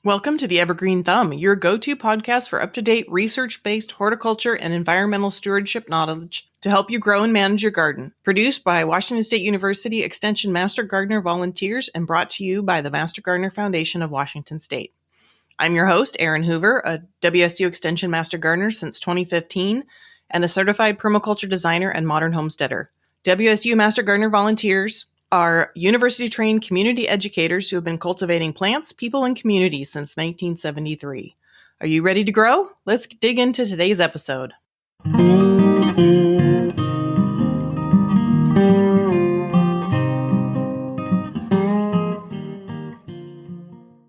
Welcome to the Evergreen Thumb, your go-to podcast for up-to-date research-based horticulture and environmental stewardship knowledge to help you grow and manage your garden. Produced by Washington State University Extension Master Gardener volunteers and brought to you by the Master Gardener Foundation of Washington State. I'm your host, Erin Hoover, a WSU Extension Master Gardener since 2015 and a certified permaculture designer and modern homesteader. WSU Master Gardener volunteers are university-trained community educators who have been cultivating plants, people, and communities since 1973. Are you ready to grow? Let's dig into today's episode.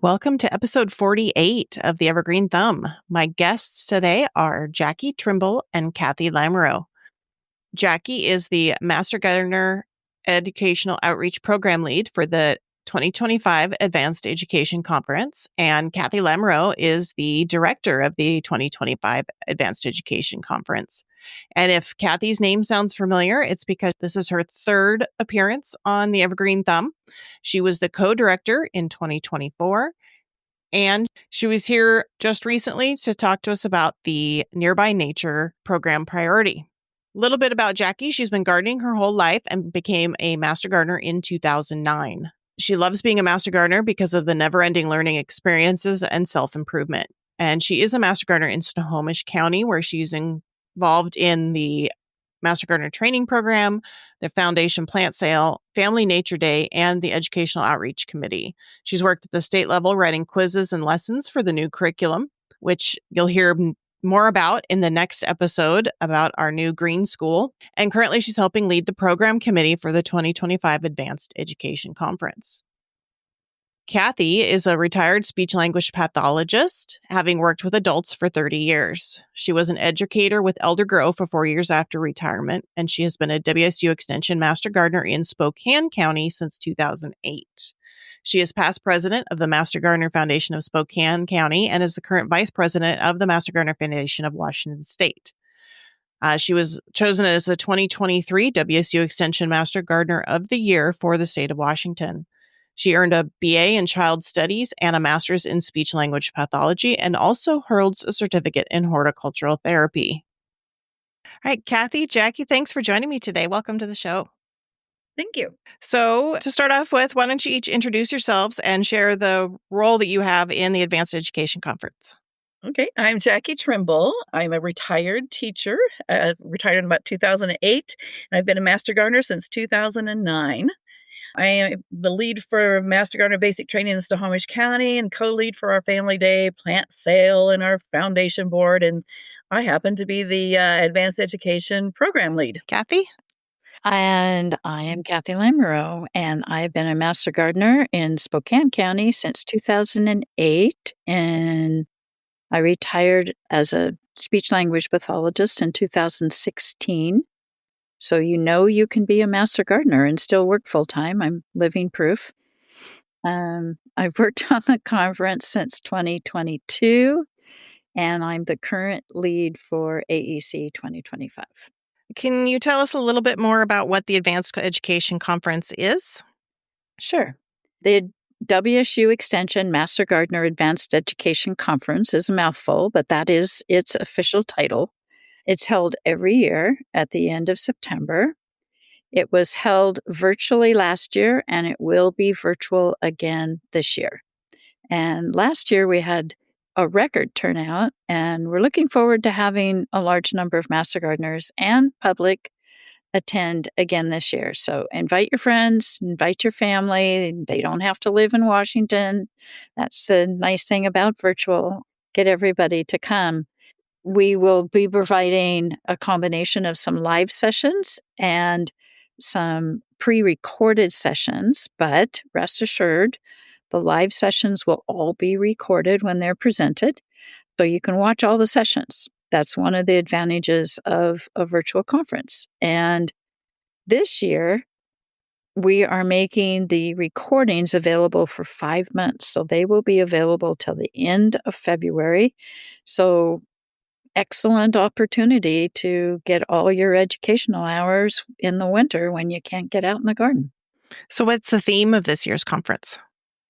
Welcome to episode 48 of the Evergreen Thumb. My guests today are Jackie Trimble and Kathy Lamoureux. Jackie is the Master Gardener Educational Outreach Program Lead for the 2025 Advanced Education Conference, and Kathy Lamoureux is the Director of the 2025 Advanced Education Conference. And if Kathy's name sounds familiar, it's because this is her third appearance on the Evergreen Thumb. She was the co-director in 2024, and she was here just recently to talk to us about the Nearby Nature Program Priority. A little bit about Jackie. She's been gardening her whole life and became a Master Gardener in 2009. She loves being a Master Gardener because of the never-ending learning experiences and self-improvement. And she is a Master Gardener in Snohomish County, where she's involved in the Master Gardener Training Program, the Foundation Plant Sale, Family Nature Day, and the Educational Outreach Committee. She's worked at the state level writing quizzes and lessons for the new curriculum, which you'll hear more about in the next episode about our new green school. And currently she's helping lead the program committee for the 2025 Advanced Education Conference. Kathy is a retired speech-language pathologist, having worked with adults for 30 years. She was an educator with Elder Grove for 4 years after retirement, and she has been a WSU Extension Master Gardener in Spokane County since 2008. She is past president of the Master Gardener Foundation of Spokane County and is the current vice president of the Master Gardener Foundation of Washington State. She was chosen as the 2023 WSU Extension Master Gardener of the Year for the state of Washington. She earned a BA in Child Studies and a master's in Speech-Language Pathology and also holds a certificate in horticultural therapy. All right, Kathy, Jackie, thanks for joining me today. Welcome to the show. Thank you. So to start off with, why don't you each introduce yourselves and share the role that you have in the Advanced Education Conference? Okay, I'm Jackie Trimble. I'm a retired teacher, retired in about 2008, and I've been a Master Gardener since 2009. I am the lead for Master Gardener Basic Training in Snohomish County and co-lead for our Family Day Plant Sale and our Foundation Board, and I happen to be the Advanced Education Program Lead. Kathy? And I am Kathy Lamoureux, and I've been a Master Gardener in Spokane County since 2008, and I retired as a speech-language pathologist in 2016. So you can be a Master Gardener and still work full-time. I'm living proof. I've worked on the conference since 2022, and I'm the current lead for AEC 2025. Can you tell us a little bit more about what the Advanced Education Conference is? Sure. The WSU Extension Master Gardener Advanced Education Conference is a mouthful, but that is its official title. It's held every year at the end of September. It was held virtually last year, and it will be virtual again this year. And last year we had a record turnout, and we're looking forward to having a large number of Master Gardeners and public attend again this year. So invite your friends, invite your family. They don't have to live in Washington. That's the nice thing about virtual. Get everybody to come. We will be providing a combination of some live sessions and some pre-recorded sessions, but rest assured, the live sessions will all be recorded when they're presented, so you can watch all the sessions. That's one of the advantages of a virtual conference. And this year, we are making the recordings available for 5 months, so they will be available till the end of February. So excellent opportunity to get all your educational hours in the winter when you can't get out in the garden. So what's the theme of this year's conference?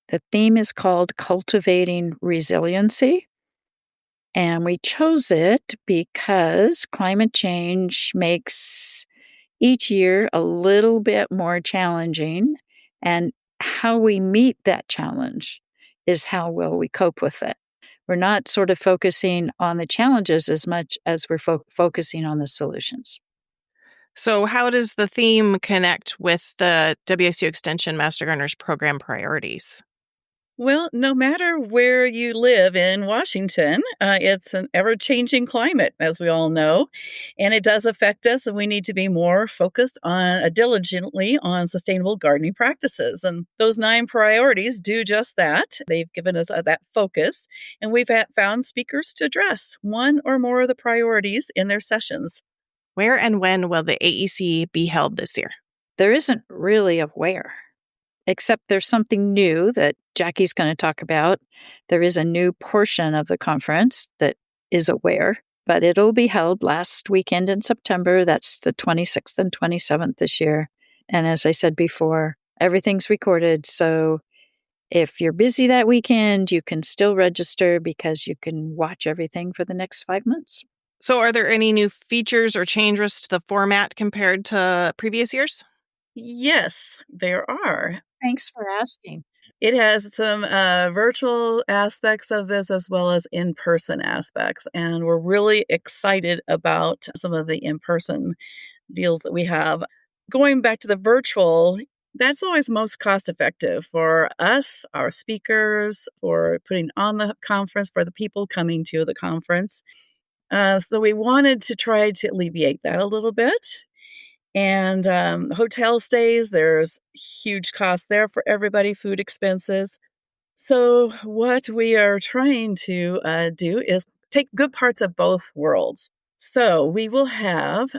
The theme is called Cultivating Resiliency. And we chose it because climate change makes each year a little bit more challenging. And how we meet that challenge is how well we cope with it. We're not sort of focusing on the challenges as much as we're focusing on the solutions. So how does the theme connect with the WSU Extension Master Gardeners program priorities? Well, no matter where you live in Washington, it's an ever-changing climate, as we all know, and it does affect us, and we need to be more focused diligently on sustainable gardening practices. And those 9 priorities do just that. They've given us that focus, and we've found speakers to address one or more of the priorities in their sessions. Where and when will the AEC be held this year? There isn't really a where, except there's something new that Jackie's going to talk about. There is a new portion of the conference that is a where, but it'll be held last weekend in September. That's the 26th and 27th this year. And as I said before, everything's recorded. So if you're busy that weekend, you can still register because you can watch everything for the next 5 months. So are there any new features or changes to the format compared to previous years? Yes, there are. Thanks for asking. It has some virtual aspects of this as well as in-person aspects, and we're really excited about some of the in-person deals that we have. Going back to the virtual, that's always most cost-effective for us, our speakers, for putting on the conference, for the people coming to the conference. So we wanted to try to alleviate that a little bit. And hotel stays, there's huge cost there for everybody, food expenses. So what we are trying to do is take good parts of both worlds. So we will have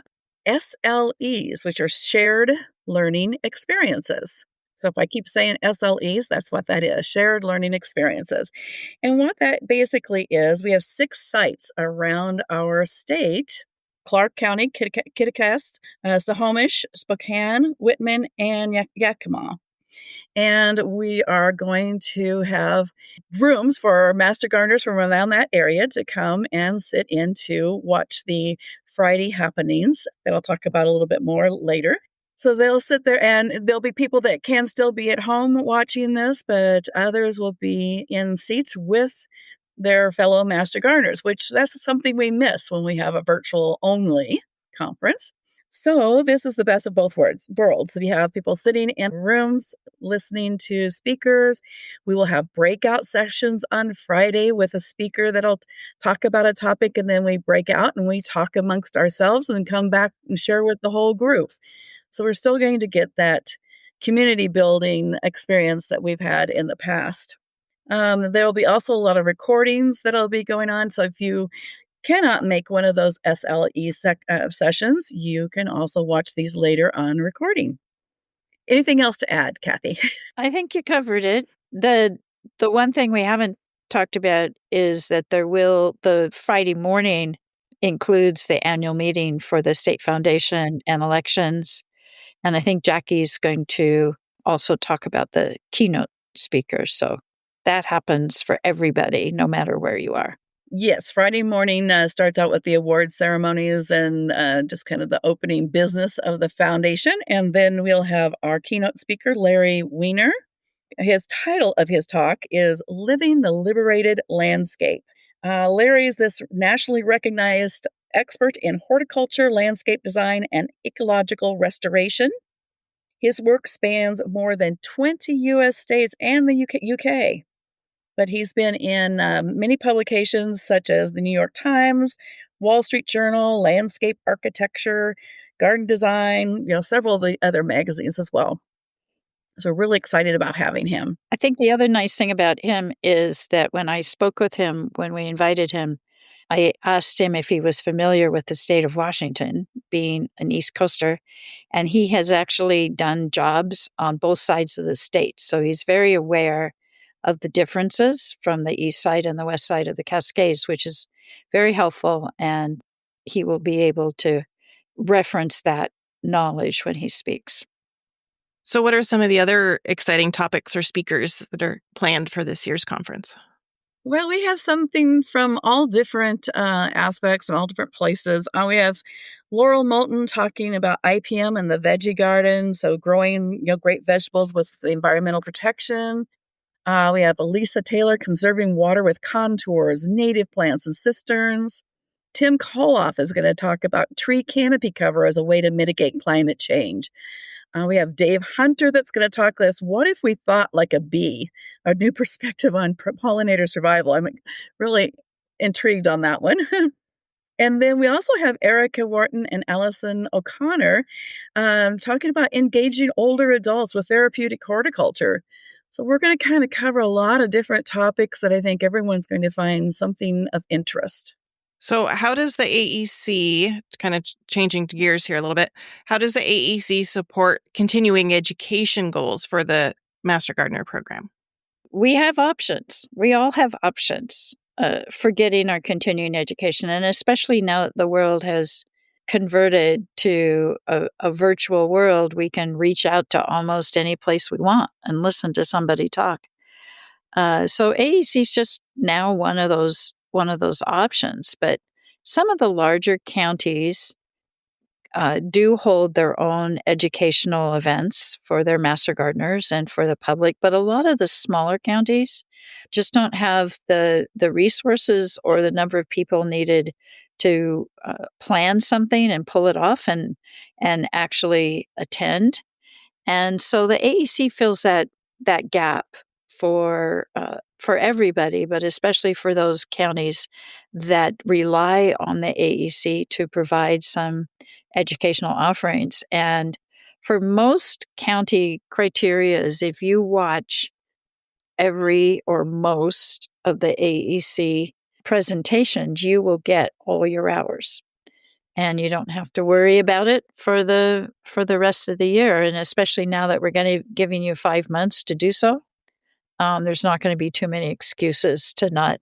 SLEs, which are shared learning experiences. So if I keep saying SLEs, that's what that is, shared learning experiences. And what that basically is, we have 6 sites around our state: Clark County, Kittitas, Snohomish, Spokane, Whitman, and Yakima. And we are going to have rooms for master gardeners from around that area to come and sit in to watch the Friday happenings that I'll talk about a little bit more later. So they'll sit there, and there'll be people that can still be at home watching this, but others will be in seats with their fellow master gardeners, which that's something we miss when we have a virtual only conference. So this is the best of both worlds. We have people sitting in rooms listening to speakers. We will have breakout sessions on Friday with a speaker that'll talk about a topic, and then we break out and we talk amongst ourselves and then come back and share with the whole group. So we're still going to get that community building experience that we've had in the past. There will be also a lot of recordings that'll be going on. So if you cannot make one of those SLE sessions, you can also watch these later on recording. Anything else to add, Kathy? I think you covered it. The one thing we haven't talked about is that the Friday morning includes the annual meeting for the state foundation and elections. And I think Jackie's going to also talk about the keynote speakers. So that happens for everybody, no matter where you are. Yes, Friday morning starts out with the award ceremonies and just kind of the opening business of the foundation. And then we'll have our keynote speaker, Larry Weiner. His title of his talk is Living the Liberated Landscape. Larry is this nationally recognized expert in horticulture, landscape design, and ecological restoration. His work spans more than 20 U.S. states and the UK. But he's been in many publications such as the New York Times, Wall Street Journal, Landscape Architecture, Garden Design, several of the other magazines as well. So we're really excited about having him. I think the other nice thing about him is that when I spoke with him, when we invited him, I asked him if he was familiar with the state of Washington, being an East Coaster, and he has actually done jobs on both sides of the state. So he's very aware of the differences from the east side and the west side of the Cascades, which is very helpful, and he will be able to reference that knowledge when he speaks. So what are some of the other exciting topics or speakers that are planned for this year's conference? Well, we have something from all different aspects and all different places. We have Laurel Moulton talking about IPM and the veggie garden, so growing great vegetables with the environmental protection. We have Elisa Taylor conserving water with contours, native plants, and cisterns. Tim Koloff is going to talk about tree canopy cover as a way to mitigate climate change. We have Dave Hunter that's going to talk to us. What if we thought like a bee? A new perspective on pollinator survival. I'm really intrigued on that one. And then we also have Erica Wharton and Allison O'Connor talking about engaging older adults with therapeutic horticulture. So we're going to kind of cover a lot of different topics that I think everyone's going to find something of interest. So how does the AEC, kind of changing gears here a little bit, how does the AEC support continuing education goals for the Master Gardener program? We have options. We all have options for getting our continuing education. And especially now that the world has converted to a virtual world, we can reach out to almost any place we want and listen to somebody talk. So AEC is just now one of those options. But some of the larger counties do hold their own educational events for their master gardeners and for the public, but a lot of the smaller counties just don't have the resources or the number of people needed to plan something and pull it off and actually attend. And so the AEC fills that gap for everybody, but especially for those counties that rely on the AEC to provide some educational offerings. And for most county criterias, if you watch every or most of the AEC presentations, you will get all your hours. And you don't have to worry about it for the rest of the year. And especially now that we're going to giving you 5 months to do so, there's not going to be too many excuses to not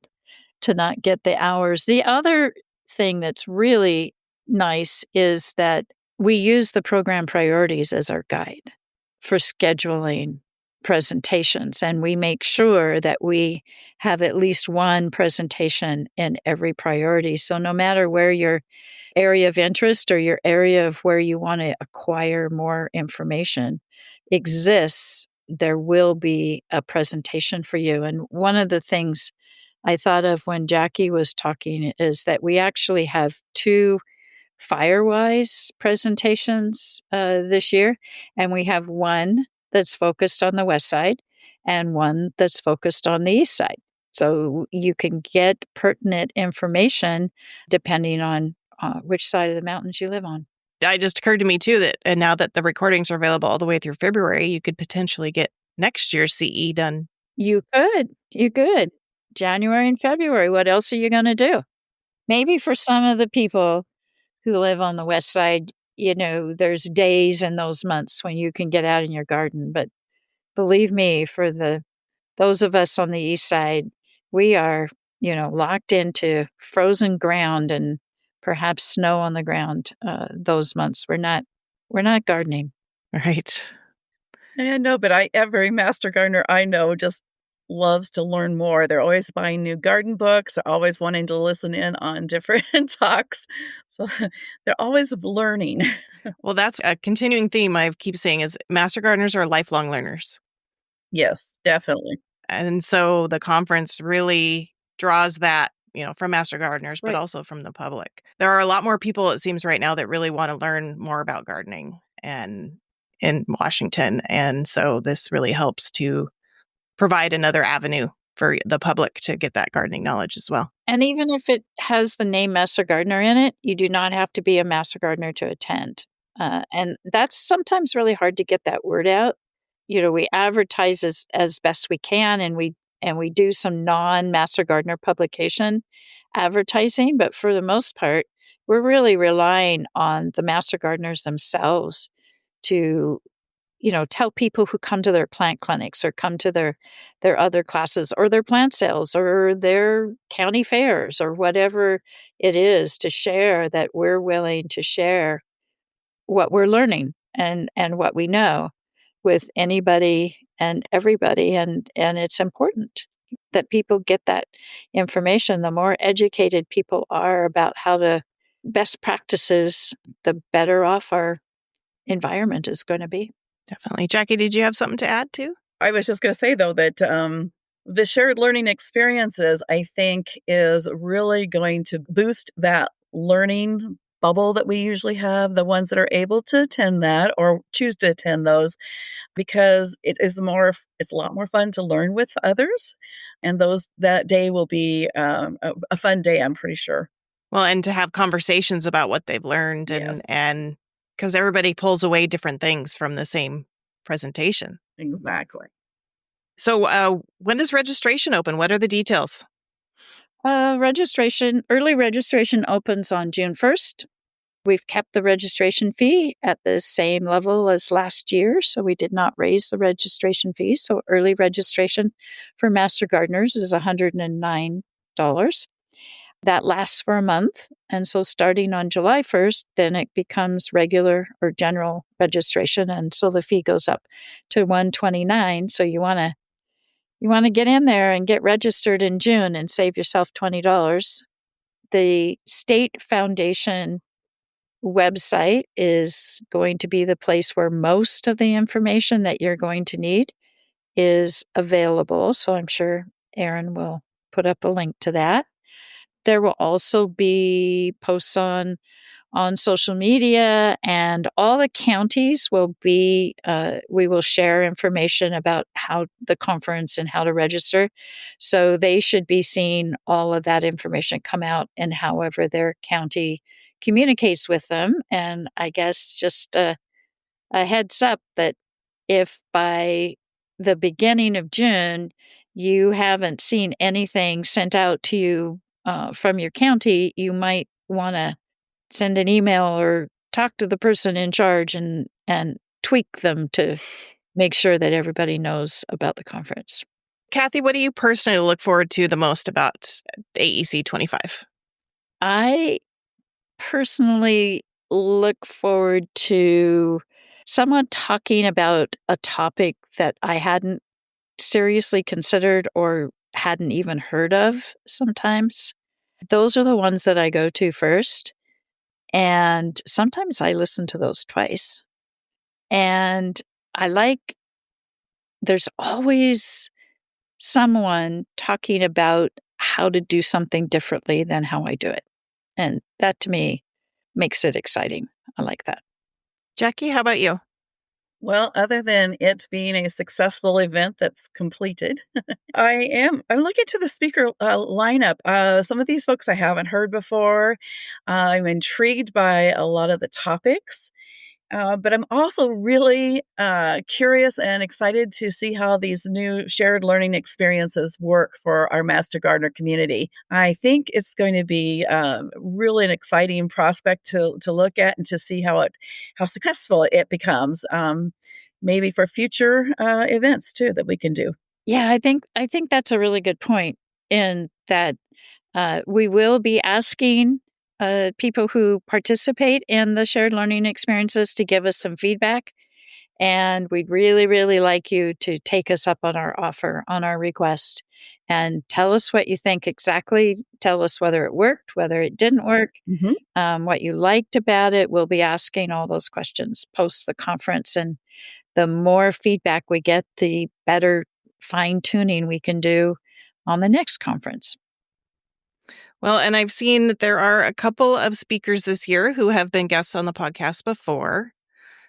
get the hours. The other thing that's really nice is that we use the program priorities as our guide for scheduling presentations, and we make sure that we have at least one presentation in every priority. So no matter where your area of interest or your area of where you want to acquire more information exists, there will be a presentation for you. And one of the things I thought of when Jackie was talking is that we actually have 2 Firewise presentations this year, and we have one that's focused on the west side and one that's focused on the east side. So you can get pertinent information depending on which side of the mountains you live on. It just occurred to me too that and now that the recordings are available all the way through February, you could potentially get next year's CE done. You could. January and February, what else are you going to do? Maybe for some of the people who live on the west side, there's days in those months when you can get out in your garden. But believe me, for those of us on the east side, we are, locked into frozen ground and perhaps snow on the ground those months. We're not gardening. Right. I know, but every master gardener I know just loves to learn more. They're always buying new garden books. They're always wanting to listen in on different talks. So they're always learning. Well, that's a continuing theme I keep saying is master gardeners are lifelong learners. Yes, definitely. And so the conference really draws that, from master gardeners, but Right. also from the public. There are a lot more people, it seems right now, that really want to learn more about gardening and in Washington. And so this really helps to provide another avenue for the public to get that gardening knowledge as well. And even if it has the name Master Gardener in it, you do not have to be a Master Gardener to attend. And that's sometimes really hard to get that word out. We advertise as best we can, and we do some non-Master Gardener publication advertising. But for the most part, we're really relying on the Master Gardeners themselves to tell people who come to their plant clinics or come to their other classes or their plant sales or their county fairs or whatever it is, to share that we're willing to share what we're learning and what we know with anybody and everybody, and it's important that people get that information. The more educated people are about how to best practices, the better off our environment is going to be. Definitely. Jackie, did you have something to add too? I was just going to say, though, that the shared learning experiences, I think, is really going to boost that learning bubble that we usually have, the ones that are able to attend that or choose to attend those, because it's a lot more fun to learn with others. And that day will be a fun day, I'm pretty sure. Well, and to have conversations about what they've learned Yes. and because everybody pulls away different things from the same presentation. Exactly. So when does registration open? What are the details? Early registration opens on June 1st. We've kept the registration fee at the same level as last year, so we did not raise the registration fee. So early registration for Master Gardeners is $109. That lasts for a month. And so starting on July 1st, then it becomes regular or general registration. And so the fee goes up to $129. So you want to get in there and get registered in June and save yourself $20. The State Foundation website is going to be the place where most of the information that you're going to need is available. So I'm sure Erin will put up a link to that. There will also be posts on social media, and all the counties will be, we will share information about how the conference and how to register. So they should be seeing all of that information come out in however their county communicates with them. And I guess just a heads up that if by the beginning of June you haven't seen anything sent out to you from your county, you might want to send an email or talk to the person in charge and tweak them to make sure that everybody knows about the conference. Kathy, what do you personally look forward to the most about AEC 25? I personally look forward to someone talking about a topic that I hadn't seriously considered or hadn't even heard of sometimes. Those are the ones that I go to first. And sometimes I listen to those twice. And there's always someone talking about how to do something differently than how I do it. And that to me makes it exciting. I like that. Jackie, how about you? Well, other than it being a successful event that's completed, I'm looking to the speaker lineup. Some of these folks I haven't heard before. I'm intrigued by a lot of the topics. But I'm also really curious and excited to see how these new shared learning experiences work for our Master Gardener community. I think it's going to be really an exciting prospect to look at and to see how successful it becomes. Maybe for future events too that we can do. Yeah, I think that's a really good point. In that we will be asking people who participate in the shared learning experiences to give us some feedback. And we'd really, really like you to take us up on our offer, on our request, and tell us what you think exactly. Tell us whether it worked, whether it didn't work, what you liked about it. We'll be asking all those questions post the conference. And the more feedback we get, the better fine-tuning we can do on the next conference. Well, and I've seen that there are a couple of speakers this year who have been guests on the podcast before.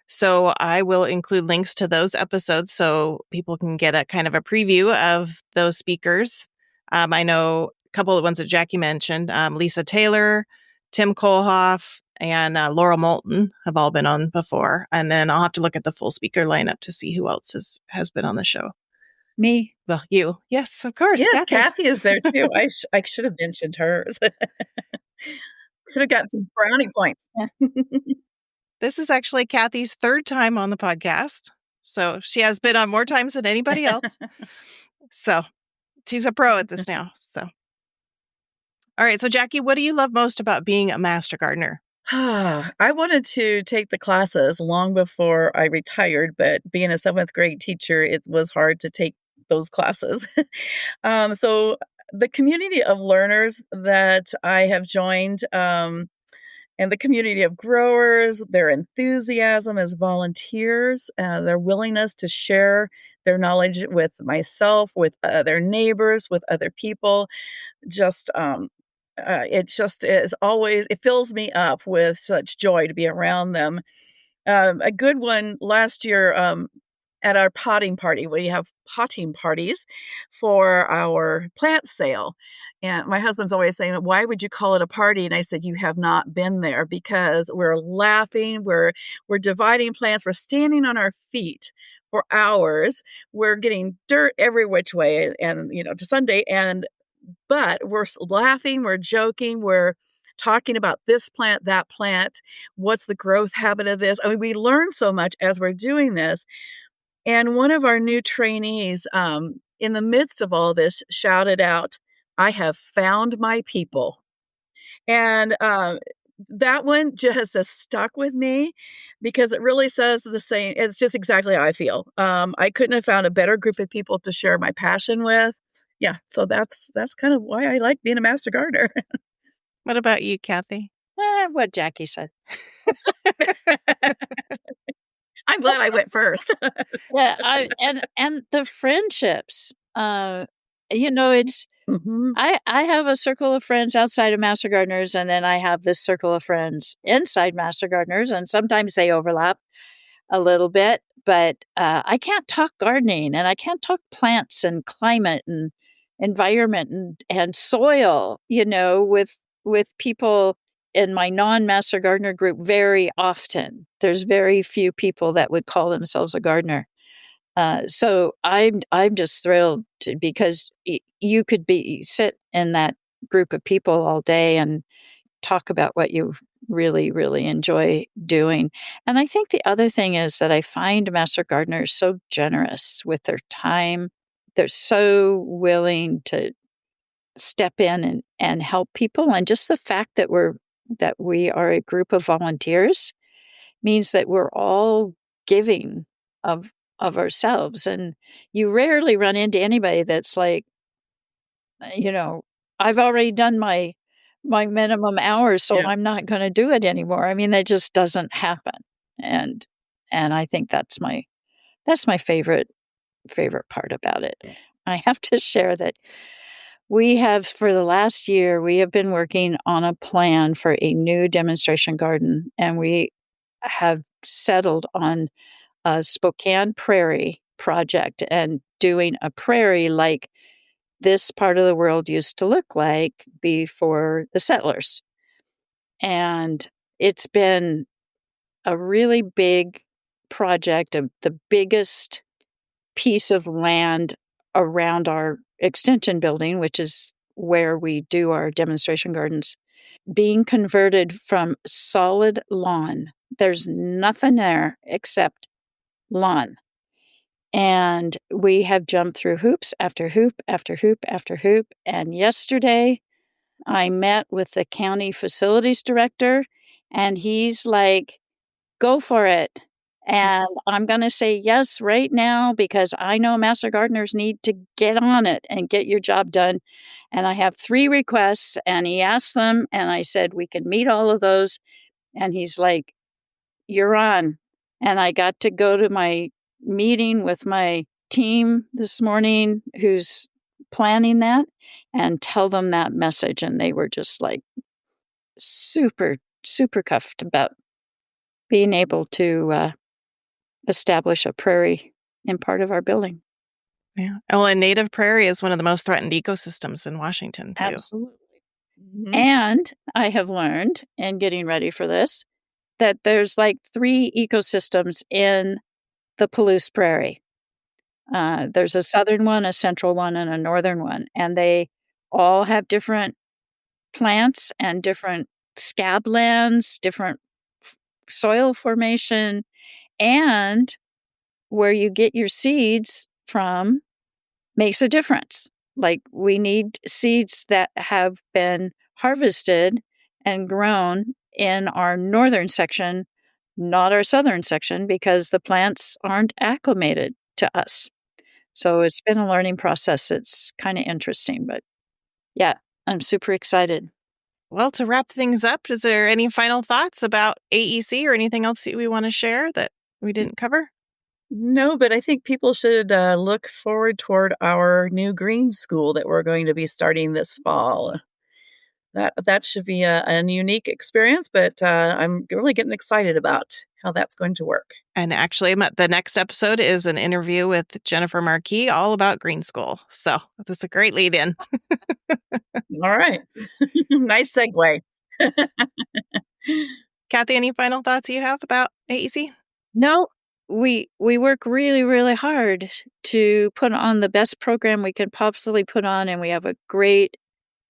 So I will include links to those episodes so people can get a kind of a preview of those speakers. I know a couple of the ones that Jackie mentioned, Lisa Taylor, Tim Kohlhoff, and Laura Moulton have all been on before. And then I'll have to look at the full speaker lineup to see who else has been on the show. Me. Well, you. Yes, of course. Yes, Kathy is there too. I should have mentioned hers. Should have gotten some brownie points. This is actually Kathy's third time on the podcast. So she has been on more times than anybody else. So she's a pro at this now. So, all right. So Jackie, what do you love most about being a Master Gardener? I wanted to take the classes long before I retired, but being a 7th grade teacher, it was hard to take those classes. So the community of learners that I have joined, and the community of growers, their enthusiasm as volunteers, their willingness to share their knowledge with myself, with their neighbors, with other people, just it just is always, it fills me up with such joy to be around them. A good one last year, at our potting party, we have potting parties for our plant sale. And my husband's always saying, why would you call it a party? And I said, you have not been there, because we're laughing, we're dividing plants, we're standing on our feet for hours, we're getting dirt every which way, and to Sunday, but we're laughing, we're joking, we're talking about this plant, that plant, what's the growth habit of this. I mean, we learn so much as we're doing this. And one of our new trainees, in the midst of all this, shouted out, I have found my people. And that one just has stuck with me, because it really says the same. It's just exactly how I feel. I couldn't have found a better group of people to share my passion with. Yeah, so that's kind of why I like being a master gardener. What about you, Kathy? What Jackie said. I'm glad I went first. Yeah, and the friendships. It's Mhm. I have a circle of friends outside of Master Gardeners, and then I have this circle of friends inside Master Gardeners, and sometimes they overlap a little bit. But I can't talk gardening, and I can't talk plants and climate and environment and soil, with people in my non-Master Gardener group very often. There's very few people that would call themselves a gardener. So I'm just thrilled because you could sit in that group of people all day and talk about what you really, really enjoy doing. And I think the other thing is that I find master gardeners so generous with their time. They're so willing to step in and help people. And just the fact that we are a group of volunteers means that we're all giving of ourselves. And you rarely run into anybody that's like, you know, I've already done my minimum hours, so Yeah. I'm not going to do it anymore. I mean, that just doesn't happen. And and I think that's my favorite part about it. I have to share that we have, for the last year, we have been working on a plan for a new demonstration garden, and we have settled on a Spokane Prairie project and doing a prairie like this part of the world used to look like before the settlers. And it's been a really big project, of the biggest piece of land around our extension building, which is where we do our demonstration gardens, being converted from solid lawn. There's nothing there except lawn. And we have jumped through hoops after hoop after hoop after hoop. And yesterday, I met with the county facilities director, and he's like, go for it. And I'm going to say yes right now, because I know master gardeners need to get on it and get your job done. And I have 3 requests, and he asked them, and I said, we can meet all of those. And he's like, you're on. And I got to go to my meeting with my team this morning who's planning that and tell them that message. And they were just like super, super cuffed about being able to establish a prairie in part of our building. Yeah. Well, and native prairie is one of the most threatened ecosystems in Washington, too. Absolutely. Mhm. And I have learned in getting ready for this that there's like 3 ecosystems in the Palouse Prairie. There's a southern one, a central one, and a northern one. And they all have different plants and different scablands, different soil formation, and where you get your seeds from makes a difference. Like, we need seeds that have been harvested and grown in our northern section, not our southern section, because the plants aren't acclimated to us. So it's been a learning process. It's kind of interesting, but yeah, I'm super excited. Well, to wrap things up, is there any final thoughts about AEC or anything else that we want to share that we didn't cover? No, but I think people should look forward toward our new green school that we're going to be starting this fall. That should be a unique experience, but I'm really getting excited about how that's going to work. And actually, the next episode is an interview with Jennifer Marquis all about Green School. So that's a great lead in. All right. Nice segue. Kathy, any final thoughts you have about AEC? No, we work really, really hard to put on the best program we can possibly put on, and we have a great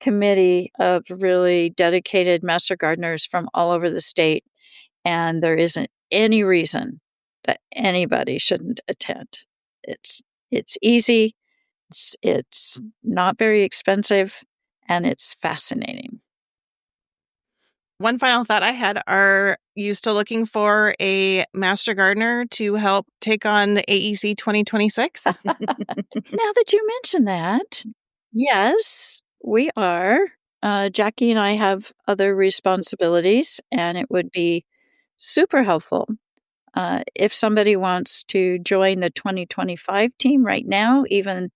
committee of really dedicated master gardeners from all over the state, and there isn't any reason that anybody shouldn't attend. It's easy, it's not very expensive, and it's fascinating. One final thought I had, are you still looking for a master gardener to help take on the AEC 2026? Now that you mention that, yes, we are. Jackie and I have other responsibilities, and it would be super helpful if somebody wants to join the 2025 team right now. Even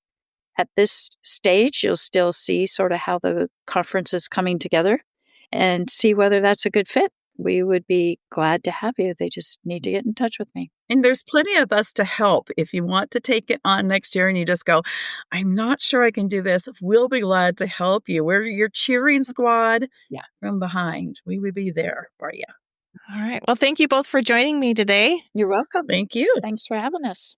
at this stage, you'll still see sort of how the conference is coming together and see whether that's a good fit. We would be glad to have you. They just need to get in touch with me. And there's plenty of us to help. If you want to take it on next year and you just go, I'm not sure I can do this, we'll be glad to help you. We're your cheering squad from behind. We would be there for you. All right. Well, thank you both for joining me today. You're welcome. Thank you. Thanks for having us.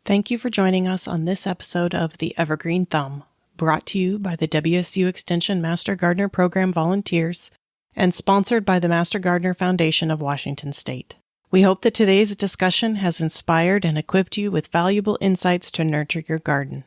Thank you for joining us on this episode of The Evergreen Thumb, brought to you by the WSU Extension Master Gardener Program volunteers and sponsored by the Master Gardener Foundation of Washington State. We hope that today's discussion has inspired and equipped you with valuable insights to nurture your garden.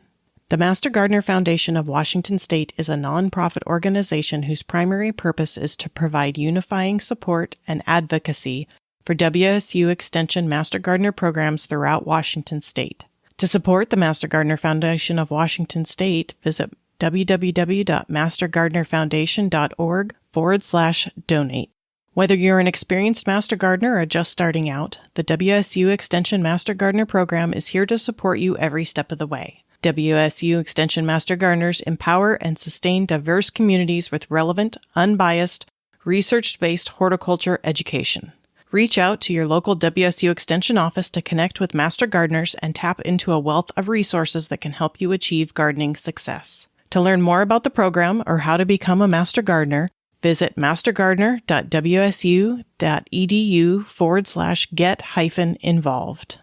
The Master Gardener Foundation of Washington State is a nonprofit organization whose primary purpose is to provide unifying support and advocacy for WSU Extension Master Gardener programs throughout Washington State. To support the Master Gardener Foundation of Washington State, visit www.mastergardenerfoundation.org/donate. Whether you're an experienced master gardener or just starting out, the WSU Extension Master Gardener program is here to support you every step of the way. WSU Extension Master Gardeners empower and sustain diverse communities with relevant, unbiased, research-based horticulture education. Reach out to your local WSU Extension office to connect with master gardeners and tap into a wealth of resources that can help you achieve gardening success. To learn more about the program or how to become a master gardener, visit mastergardener.wsu.edu/get-involved.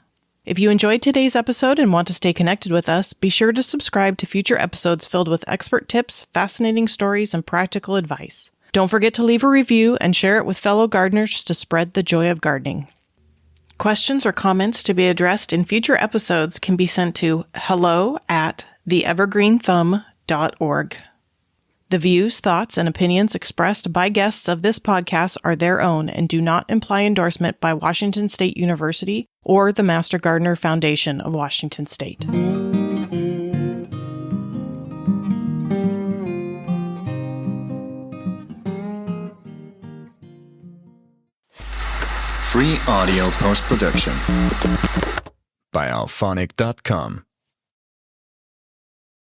If you enjoyed today's episode and want to stay connected with us, be sure to subscribe to future episodes filled with expert tips, fascinating stories, and practical advice. Don't forget to leave a review and share it with fellow gardeners to spread the joy of gardening. Questions or comments to be addressed in future episodes can be sent to hello@theevergreenthumb.org. The views, thoughts, and opinions expressed by guests of this podcast are their own and do not imply endorsement by Washington State University or the Master Gardener Foundation of Washington State. Free audio post-production by alphonic.com.